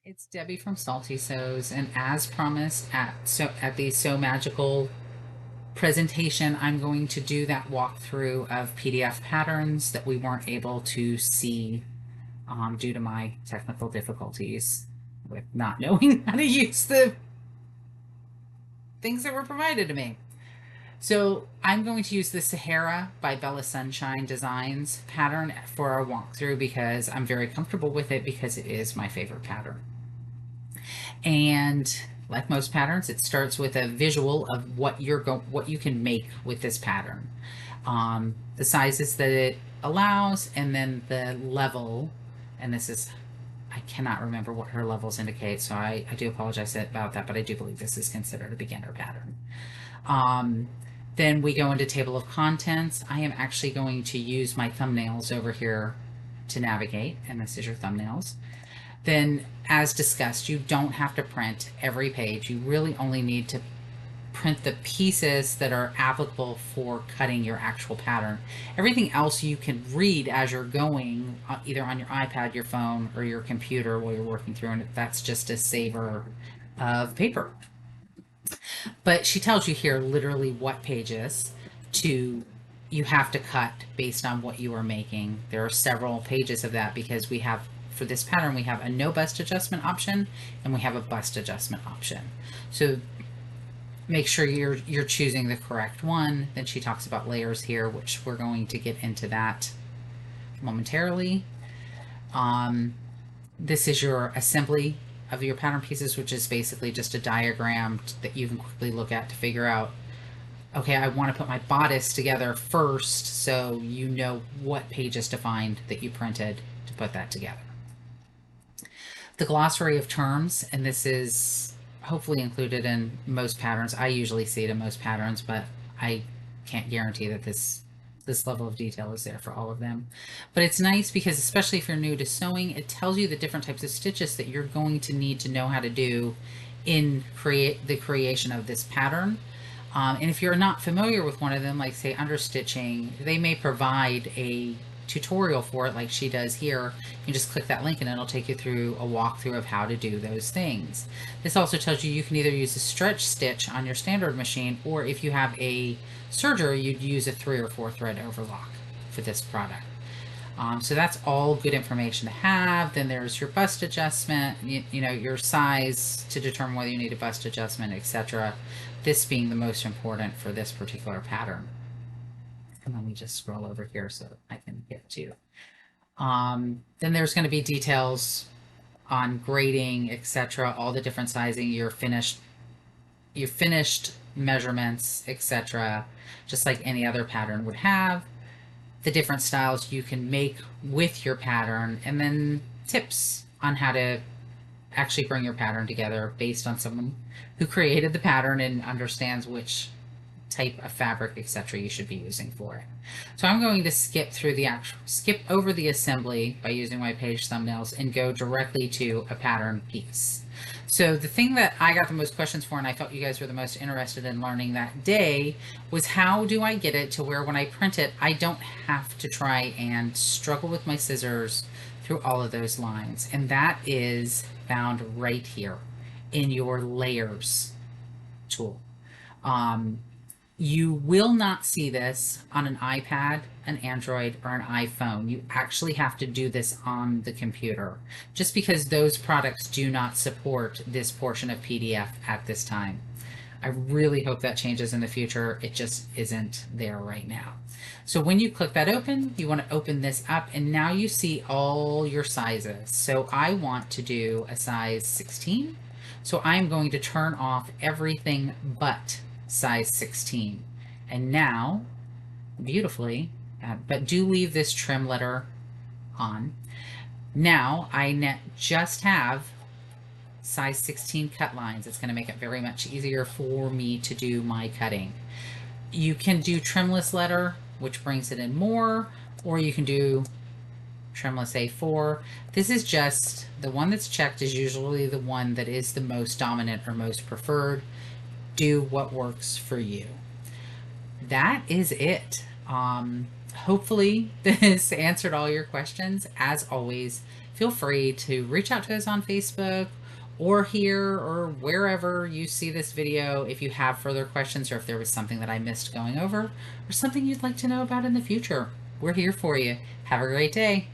It's Debbie from Salty Sews, and as promised at the So Magical presentation, I'm going to do that walkthrough of PDF patterns that we weren't able to see due to my technical difficulties with not knowing how to use the things that were provided to me. So I'm going to use the Sahara by Bella Sunshine Designs pattern for our walkthrough because I'm very comfortable with it because it is my favorite pattern. And like most patterns, it starts with a visual of what what you can make with this pattern, the sizes that it allows, and then the level. And this is, I cannot remember what her levels indicate, so I do apologize about that, but I do believe this is considered a beginner pattern. Um, then we go into table of contents. I am actually going to use my thumbnails over here to navigate, and this is your thumbnails. Then, as discussed, you don't have to print every page. You really only need to print the pieces that are applicable for cutting your actual pattern. Everything else you can read as you're going, either on your iPad, your phone, or your computer while you're working through, and that's just a saver of paper. But she tells you here literally what pages to you have to cut based on what you are making. There are several pages of that because we have, for this pattern, we have a no bust adjustment option and we have a bust adjustment option. So make sure you're choosing the correct one. Then she talks about layers here, which we're going to get into that momentarily. This is your assembly of your pattern pieces, which is basically just a diagram that you can quickly look at to figure out, okay, I want to put my bodice together first, so you know what pages to find that you printed to put that together. The glossary of terms, and this is hopefully included in most patterns. I usually see it in most patterns, but I can't guarantee that this level of detail is there for all of them. But it's nice because, especially if you're new to sewing, it tells you the different types of stitches that you're going to need to know how to do in the creation of this pattern. And if you're not familiar with one of them, like say understitching, they may provide a tutorial for it like she does here. You just click that link and it'll take you through a walkthrough of how to do those things. This also tells you can either use a stretch stitch on your standard machine, or if you have a serger, you'd use a 3 or 4 thread overlock for this product. So that's all good information to have. Then there's your bust adjustment, you know, your size to determine whether you need a bust adjustment, etc. This being the most important for this particular pattern. And let me just scroll over here so I can get to. Then there's going to be details on grading, etc. All the different sizing, your finished measurements, etc. Just like any other pattern would have. The different styles you can make with your pattern, and then tips on how to actually bring your pattern together based on someone who created the pattern and understands which type of fabric, etc. you should be using for it. So I'm going to skip over the assembly by using my page thumbnails and go directly to a pattern piece. So the thing that I got the most questions for, and I felt you guys were the most interested in learning that day, was how do I get it to where when I print it, I don't have to try and struggle with my scissors through all of those lines. And that is found right here in your layers tool. You will not see this on an iPad, an Android, or an iPhone. You actually have to do this on the computer, just because those products do not support this portion of PDF at this time. I really hope that changes in the future. It just isn't there right now. So when you click that open, you want to open this up, and now you see all your sizes. So I want to do a size 16. So I'm going to turn off everything but size 16. And now, beautifully, but do leave this trim letter on. Now I just have size 16 cut lines. It's going to make it very much easier for me to do my cutting. You can do trimless letter, which brings it in more, or you can do trimless A4. This is just the one that's checked is usually the one that is the most dominant or most preferred. Do what works for you. That is it. Hopefully this answered all your questions. As always, feel free to reach out to us on Facebook or here or wherever you see this video if you have further questions or if there was something that I missed going over or something you'd like to know about in the future. We're here for you. Have a great day.